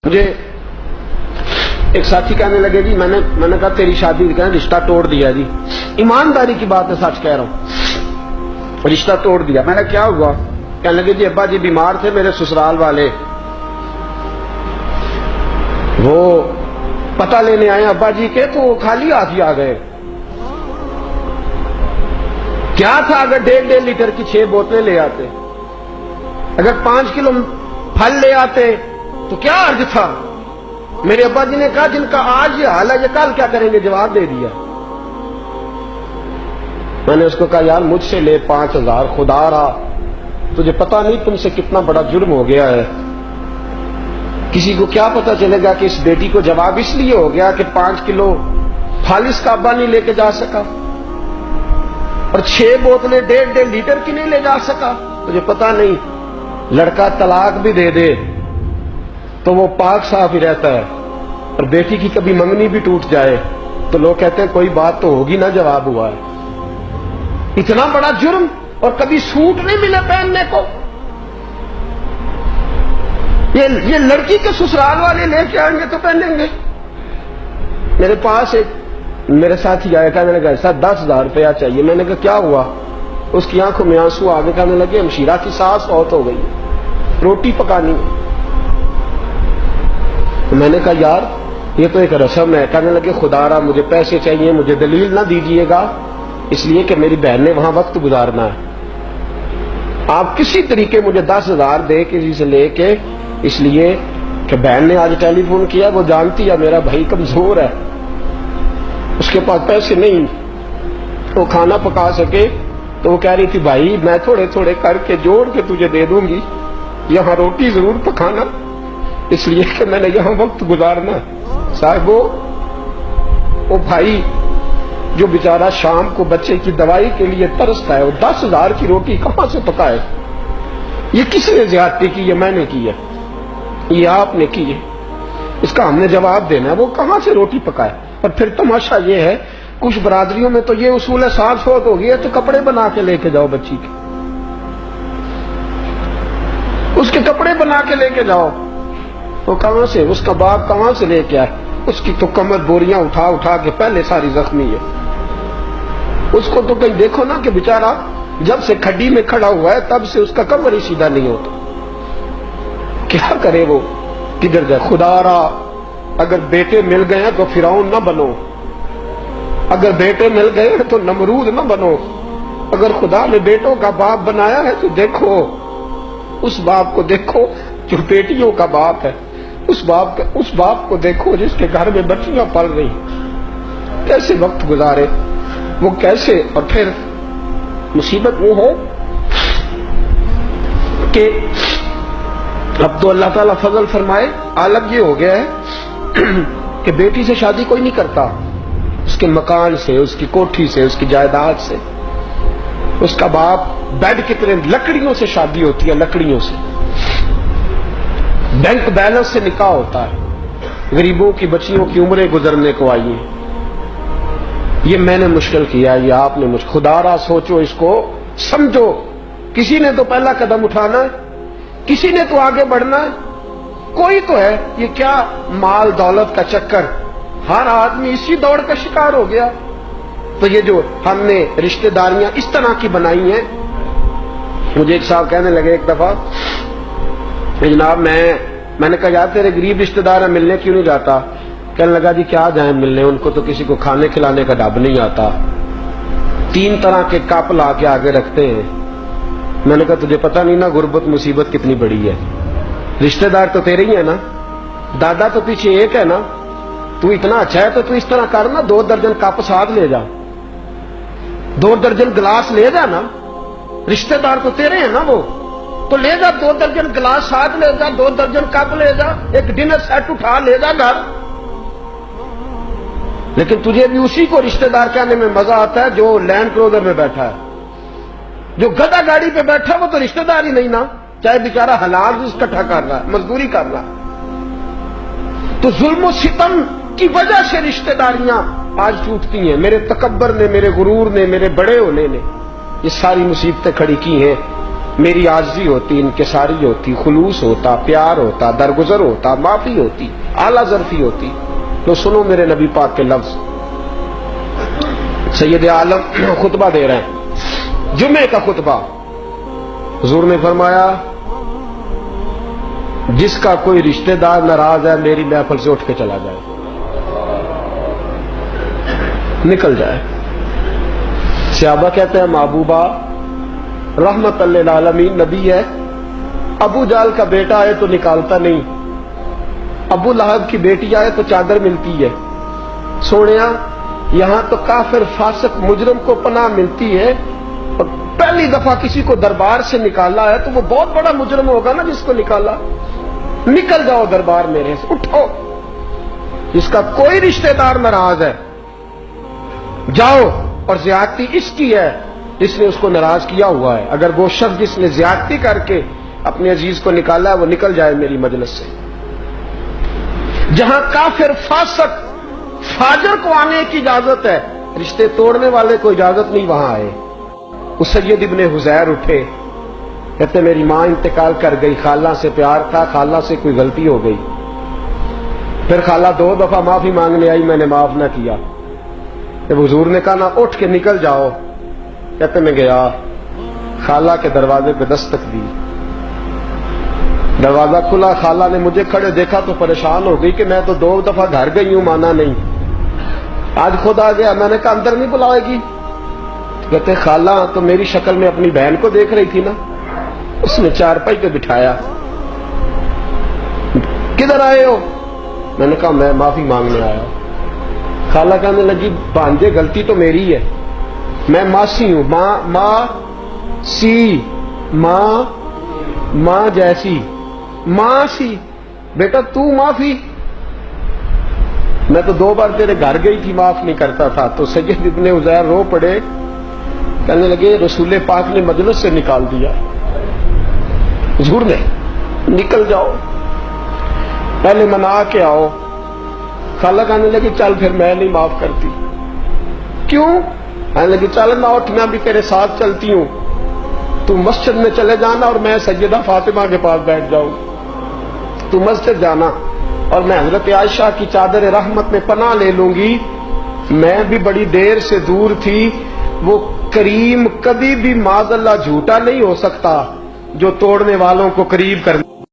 مجھے ایک ساتھی کہنے لگے جی میں نے کہا تیری شادی کا رشتہ توڑ دیا جی. ایمانداری کی بات ہے، سچ کہہ رہا ہوں، رشتہ توڑ دیا. میں نے کیا ہوا؟ کہنے لگے جی ابا جی بیمار تھے میرے سسرال والے، وہ پتہ لینے آئے ابا جی کے، تو خالی ہاتھ ہی آ گئے. کیا تھا اگر 1.5 لیٹر کی 6 بوتلیں لے آتے، اگر 5 کلو پھل لے آتے تو کیا عرض تھا؟ میرے ابا جی نے کہا جن کا آج یہ حال ہے یہ کل کیا کریں گے؟ جواب دے دیا. میں نے اس کو کہا یار مجھ سے لے 5000، خدا رہا تجھے پتا نہیں تم سے کتنا بڑا جرم ہو گیا ہے. کسی کو کیا پتا چلے گا کہ اس بیٹی کو جواب اس لیے ہو گیا کہ 5 کلو پھل اس کا ابا نہیں لے کے جا سکا اور 6 بوتلیں 1.5 لیٹر کی نہیں لے جا سکا. تجھے پتا نہیں لڑکا طلاق بھی دے دے تو وہ پاک صاف ہی رہتا ہے، اور بیٹی کی کبھی منگنی بھی ٹوٹ جائے تو لوگ کہتے ہیں کوئی بات تو ہوگی نا، جواب ہوا ہے. اتنا بڑا جرم، اور کبھی سوٹ نہیں ملے پہننے کو. یہ لڑکی کے سسرال والے لے کے آئیں گے تو پہنیں گے. میرے پاس ایک میرے ساتھی آیا، کہنے لگا ایسا 10,000 روپیہ چاہیے. میں نے کہا کیا ہوا؟ اس کی آنکھوں میں آنسو آگے، کہنے لگے ہمشیرہ کی ساس فوت ہو گئی، روٹی پکانی. میں نے کہا یار یہ تو ایک رسم ہے. کہنے لگے خدا را مجھے پیسے چاہیے، مجھے دلیل نہ دیجیے گا، اس لیے کہ میری بہن نے وہاں وقت گزارنا ہے. آپ کسی طریقے مجھے 10,000 دے کسی سے لے کے، اس لیے کہ بہن نے آج ٹیلی فون کیا، وہ جانتی ہے میرا بھائی کمزور ہے، اس کے پاس پیسے نہیں وہ کھانا پکا سکے، تو وہ کہہ رہی تھی بھائی میں تھوڑے تھوڑے کر کے جوڑ کے تجھے دے دوں گی، یہاں روٹی ضرور پکانا، اس لیے کہ میں نے یہاں وقت گزارنا. صاحبو وہ بھائی جو بیچارہ شام کو بچے کی دوائی کے لیے ترستا ہے، وہ 10,000 کی روٹی کہاں سے پکائے؟ یہ کس نے زیادتی کی؟ یہ میں نے کی ہے، یہ آپ نے کی ہے، اس کا ہم نے جواب دینا ہے. وہ کہاں سے روٹی پکائے؟ اور پھر تماشا یہ ہے کچھ برادریوں میں تو یہ اصول ہے، سانس فوت ہو گئی ہے تو کپڑے بنا کے لے کے جاؤ بچی کے، اس کے کپڑے بنا کے لے کے جاؤ. وہ کہاں سے؟ اس کا باپ کہاں سے لے کے آئے؟ اس کی تو کمر بوریاں اٹھا اٹھا کے پہلے ساری زخمی ہے. اس کو تو کہیں دیکھو نا کہ بیچارہ جب سے کھڈی میں کھڑا ہوا ہے تب سے اس کا کمر ہی سیدھا نہیں ہوتا. کیا کرے وہ؟ کدھر جائے؟ خدا را اگر بیٹے مل گئے ہیں تو فرعون نہ بنو، اگر بیٹے مل گئے ہیں تو نمرود نہ بنو. اگر خدا نے بیٹوں کا باپ بنایا ہے تو دیکھو اس باپ کو، دیکھو جو بیٹیوں کا باپ ہے، اس باپ کو دیکھو جس کے گھر میں بچیاں پل رہی، کیسے وقت گزارے وہ، کیسے. اور پھر مصیبت وہ ہے کہ اب تو اللہ تعالیٰ فضل فرمائے عالم یہ ہو گیا ہے کہ بیٹی سے شادی کوئی نہیں کرتا، اس کے مکان سے، اس کی کوٹھی سے، اس کی جائیداد سے. اس کا باپ بیڈ کی طرح، لکڑیوں سے شادی ہوتی ہے، لکڑیوں سے، بینک بیلنس سے نکاح ہوتا ہے. غریبوں کی بچیوں کی عمریں گزرنے کو آئی ہیں. یہ میں نے مشکل کیا، یہ آپ نے مشکل. خدا را سوچو، اس کو سمجھو. کسی نے تو پہلا قدم اٹھانا ہے، کسی نے تو آگے بڑھنا ہے، کوئی تو ہے. یہ کیا مال دولت کا چکر، ہر آدمی اسی دوڑ کا شکار ہو گیا. تو یہ جو ہم نے رشتہ داریاں اس طرح کی بنائی ہیں. مجھے ایک صاحب کہنے لگے ایک دفعہ جناب میں نے کہا یار تیرے غریب رشتہ دار ہیں، ملنے کیوں نہیں جاتا؟ کہنے لگا جی کیا جائیں ملنے، ان کو تو کسی کو کھانے کھلانے کا ڈب نہیں آتا، 3 طرح کے کپ لا کے آگے رکھتے ہیں. میں نے کہا تجھے پتہ نہیں نا غربت مصیبت کتنی بڑی ہے، رشتہ دار تو تیرے ہی ہے نا، دادا تو پیچھے ایک ہے نا، تو اتنا اچھا ہے تو تو اس طرح کرنا، 2 درجن کپ ساتھ لے جا، 2 درجن گلاس لے جا نا، رشتہ دار تو تیرے ہیں نا وہ، تو لے جا 2 درجن گلاس ساتھ لے جا، 2 درجن کپ لے جا، ایک ڈنر سیٹ اٹھا لے جا گھر. لیکن تجھے بھی اسی کو رشتہ دار کہنے میں مزہ آتا ہے جو لینڈ کروزر میں بیٹھا ہے. جو گدا گاڑی پہ بیٹھا وہ تو رشتہ دار ہی نہیں نا، چاہے بیچارہ حلال رزق اکٹھا کر رہا ہے، مزدوری کر رہا ہے. تو ظلم و ستم کی وجہ سے رشتہ داریاں آج ٹوٹتی ہیں. میرے تکبر نے، میرے غرور نے، میرے بڑے ہونے نے یہ ساری مصیبتیں کھڑی کی ہیں. میری عاجزی ہوتی، انکساری ہوتی، خلوص ہوتا، پیار ہوتا، درگزر ہوتا، معافی ہوتی، اعلیٰ ظرفی ہوتی، تو سنو میرے نبی پاک کے لفظ۔ سید عالم خطبہ دے رہے ہیں، جمعے کا خطبہ۔ حضور نے فرمایا جس کا کوئی رشتہ دار ناراض ہے میری محفل سے اٹھ کے چلا جائے، نکل جائے۔ صحابہ کہتے ہیں محبوبہ رحمت للعالمین نبی ہے، ابو جال کا بیٹا آئے تو نکالتا نہیں، ابو لہب کی بیٹی آئے تو چادر ملتی ہے، سونیا یہاں تو کافر فاسق مجرم کو پناہ ملتی ہے، اور پہلی دفعہ کسی کو دربار سے نکالا ہے تو وہ بہت بڑا مجرم ہوگا نا جس کو نکالا، نکل جاؤ دربار میرے سے، اٹھو، جس کا کوئی رشتہ دار ناراض ہے جاؤ، اور زیادتی اس کی ہے جس نے اس کو ناراض کیا ہوا ہے، اگر وہ شخص جس نے زیادتی کر کے اپنے عزیز کو نکالا ہے وہ نکل جائے میری مجلس سے۔ جہاں کافر فاسق فاجر کو آنے کی اجازت ہے، رشتے توڑنے والے کو اجازت نہیں وہاں آئے۔ اس سید ابن حزیر اٹھے، کہتے میری ماں انتقال کر گئی، خالہ سے پیار تھا، خالہ سے کوئی غلطی ہو گئی، پھر خالہ 2 دفعہ معافی مانگنے آئی، میں نے معاف نہ کیا، جب حضور نے کہا نا اٹھ کے نکل جاؤ، کہتے میں گیا، خالہ کے دروازے پہ دستک دی، دروازہ کھلا، خالہ نے مجھے کھڑے دیکھا تو پریشان ہو گئی کہ میں تو 2 دفعہ گھر گئی ہوں، مانا نہیں، آج خود آ گیا، میں نے کہا اندر نہیں بلائے گی؟ کہتے خالہ تو میری شکل میں اپنی بہن کو دیکھ رہی تھی نا، اس نے چارپائی پہ بٹھایا، کدھر آئے ہو؟ میں نے کہا میں معافی مانگنے آیا۔ خالہ کہنے لگی بھانجے غلطی تو میری ہے، میں ماسی ہوں، ماں جیسی، ماں سی، بیٹا تو معافی، میں تو 2 بار تیرے گھر گئی تھی معاف نہیں کرتا تھا۔ تو سید ابن حزیر رو پڑے، کہنے لگے رسول پاک نے مجلس سے نکال دیا، حضور نے، نکل جاؤ، پہلے منا کے آؤ۔ خالہ کہنے لگی چل پھر میں نہیں معاف کرتی۔ کیوں؟ کہنے لگی چل نہ اٹھ، میں بھی تیرے ساتھ چلتی ہوں، تو مسجد میں چلے جانا اور میں سیدہ فاطمہ کے پاس بیٹھ جاؤں، تو مسجد جانا اور میں حضرت عائشہ کی چادر رحمت میں پناہ لے لوں گی۔ میں بھی بڑی دیر سے دور تھی، وہ کریم کبھی بھی معاذ اللہ جھوٹا نہیں ہو سکتا جو توڑنے والوں کو قریب کر